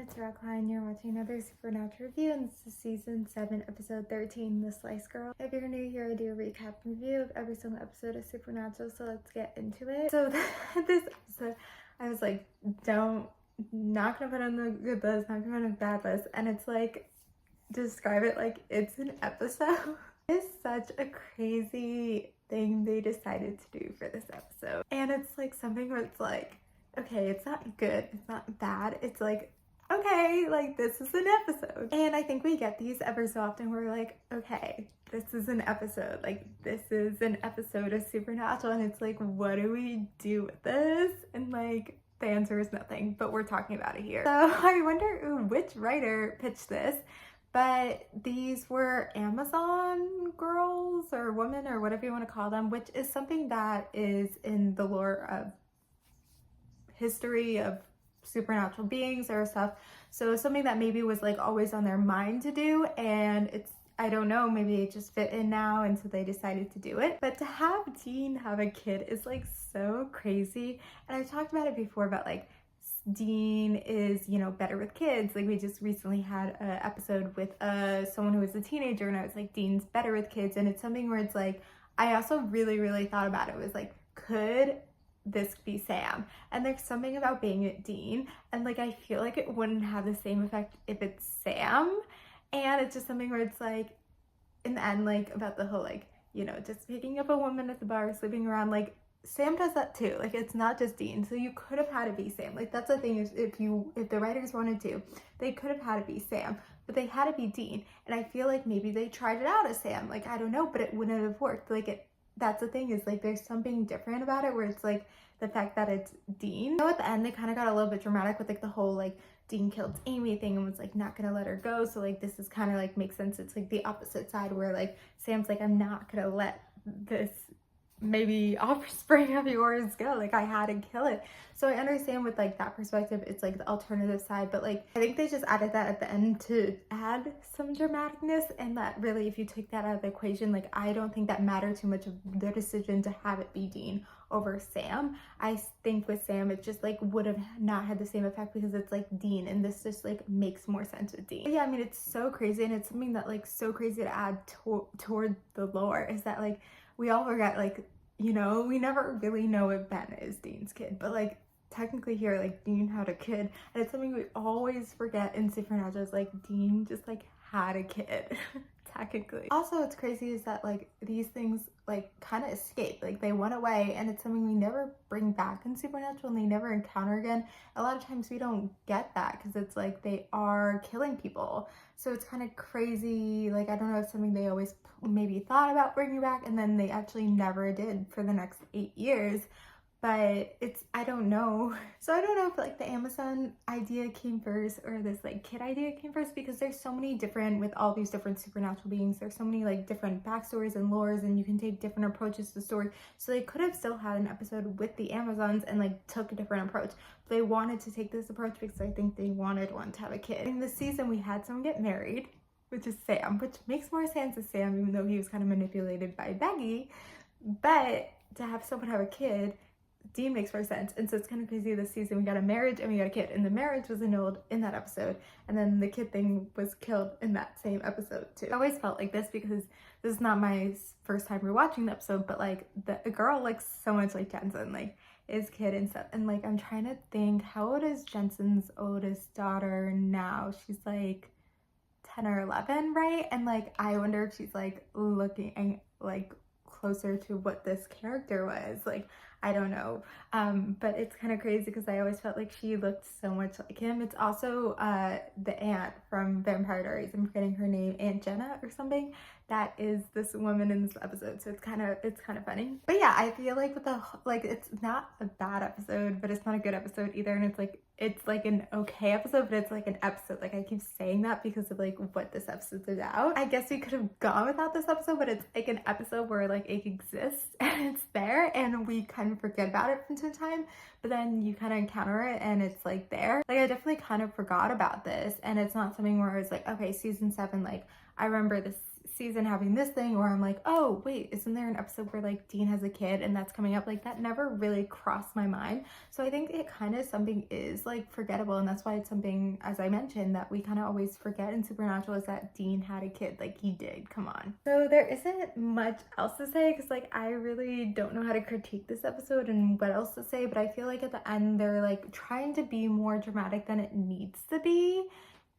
it's Rockline. You're watching another Supernatural review, and this is season 7, episode 13, The Slice Girl. If you're new here, I do a recap and review of every single episode of Supernatural, so let's get into it. So this episode, I was like, not gonna put on the good list, not gonna put on the bad list, and it's like, describe it like it's an episode. It's such a crazy thing they decided to do for this episode, and it's like something where it's like, okay, it's not good, it's not bad, it's like, okay, like this is an episode. And I think we get these every so often where we're like, okay, this is an episode, like this is an episode of Supernatural, and it's like, what do we do with this? And like, the answer is nothing, but we're talking about it here. So I wonder which writer pitched this, but these were Amazon girls or women or whatever you want to call them, which is something that is in the lore of history of supernatural beings or stuff. So something that maybe was like always on their mind to do, and it's, I don't know, maybe it just fit in now and so they decided to do it. But to have Dean have a kid is like so crazy. And I talked about it before about like Dean is, you know, better with kids. Like we just recently had an episode with someone who was a teenager, and I was like, Dean's better with kids. And it's something where it's like, I also really thought about it, was like, could this be Sam? And there's something about being at Dean, and like I feel like it wouldn't have the same effect if it's Sam. And it's just something where it's like, in the end, like about the whole like, you know, just picking up a woman at the bar, sleeping around, like Sam does that too. Like it's not just Dean. So you could have had it be Sam. Like that's the thing, is if the writers wanted to, they could have had it be Sam, but they had it be Dean. And I feel like maybe they tried it out as Sam, like I don't know, but it wouldn't have worked. Like that's the thing, is like there's something different about it where it's like the fact that it's Dean. You know, at the end they kind of got a little bit dramatic with like the whole like Dean killed Amy thing and was like not gonna let her go. So like this is kind of like makes sense. It's like the opposite side where like Sam's like, I'm not gonna let this maybe offspring of yours go, like I had to kill it. So I understand with like that perspective, it's like the alternative side, but like I think they just added that at the end to add some dramaticness, and that really, if you take that out of the equation, like I don't think that mattered too much of their decision to have it be Dean over Sam. I think with Sam it just like would have not had the same effect because it's like Dean, and this just like makes more sense with Dean. But yeah, I mean, it's so crazy, and it's something that like so crazy to add toward the lore, is that like we all forget, like, you know, we never really know if Ben is Dean's kid, but like technically here, like Dean had a kid, and it's something we always forget in Supernatural, is like Dean just like had a kid technically. Also, what's crazy is that like these things like kind of escaped, like they went away, and it's something we never bring back in Supernatural, and they never encounter again. A lot of times we don't get that because it's like they are killing people, so it's kind of crazy. Like I don't know, if something they always maybe thought about bringing back and then they actually never did for the next 8 years. But it's, I don't know. So I don't know if like the Amazon idea came first or this like kid idea came first, because there's so many different, with all these different supernatural beings, there's so many like different backstories and lores, and you can take different approaches to the story. So they could have still had an episode with the Amazons and like took a different approach. But they wanted to take this approach because I think they wanted one to have a kid. In this season we had someone get married, which is Sam, which makes more sense as Sam, even though he was kind of manipulated by Becky. But to have someone have a kid, Dean makes more sense. And so it's kind of crazy, this season we got a marriage and we got a kid, and the marriage was annulled in that episode, and then the kid thing was killed in that same episode too. I always felt like this because this is not my first time rewatching the episode, but like the girl looks so much like Jensen, like his kid and stuff. And like I'm trying to think, how old is Jensen's oldest daughter now? She's like 10 or 11, right? And like I wonder if she's like looking like closer to what this character was, like I don't know. But it's kind of crazy because I always felt like she looked so much like him. It's also the aunt from Vampire Diaries, I'm forgetting her name, Aunt Jenna or something, that is this woman in this episode. So it's kind of funny. But yeah, I feel like with the like, it's not a bad episode, but it's not a good episode either, and it's like an okay episode, but it's like an episode. Like I keep saying that because of like what this episode's about. I guess we could have gone without this episode, but it's like an episode where like it exists and it's there, and we kind of forget about it from time to time, but then you kind of encounter it and it's like there. Like I definitely kind of forgot about this, and it's not something where it's like, okay, season 7, like I remember this season having this thing, or I'm like, oh wait, isn't there an episode where like Dean has a kid and that's coming up? Like that never really crossed my mind. So I think it kind of something is like forgettable, and that's why it's something, as I mentioned, that we kind of always forget in Supernatural, is that Dean had a kid. Like he did, come on. So there isn't much else to say, because like I really don't know how to critique this episode and what else to say, but I feel like at the end they're like trying to be more dramatic than it needs to be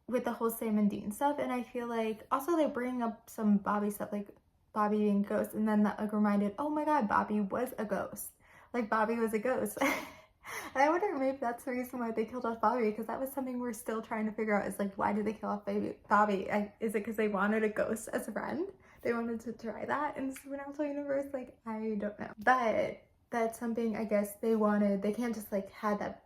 with the whole Sam and Dean stuff. And I feel like also they bring up some Bobby stuff, like Bobby being a ghost, and then that like reminded, oh my god, Bobby was a ghost. Like Bobby was a ghost. And I wonder maybe that's the reason why they killed off Bobby, because that was something we're still trying to figure out, is like, why did they kill off Bobby? Is it because they wanted a ghost as a friend? They wanted to try that in the Supernatural universe? Like, I don't know. But that's something I guess they wanted. They can't just like have that,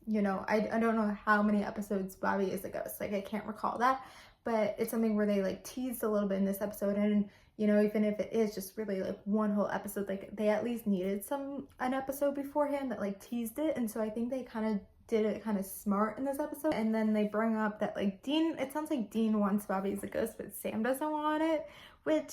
you know, I don't know how many episodes Bobby is a ghost. Like I can't recall that, but it's something where they like teased a little bit in this episode. And you know, even if it is just really like one whole episode, like they at least needed an episode beforehand that like teased it. And so I think they kind of did it kind of smart in this episode. And then they bring up that like Dean, it sounds like Dean wants Bobby as a ghost, but Sam doesn't want it, which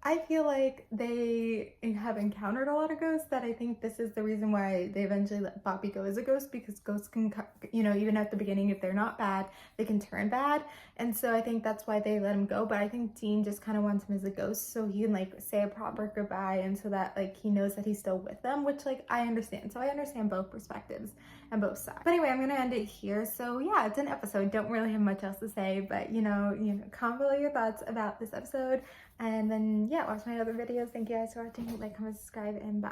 I feel like they have encountered a lot of ghosts, that I think this is the reason why they eventually let Bobby go as a ghost, because ghosts can, you know, even at the beginning, if they're not bad, they can turn bad. And so I think that's why they let him go. But I think Dean just kind of wants him as a ghost so he can like say a proper goodbye, and so that like he knows that he's still with them, which like I understand. So I understand both perspectives and both sides. But anyway, I'm gonna end it here. So yeah, it's an episode. Don't really have much else to say, but you know, comment below your thoughts about this episode. And then yeah, watch my other videos. Thank you guys for watching. Like, comment, subscribe, and bye.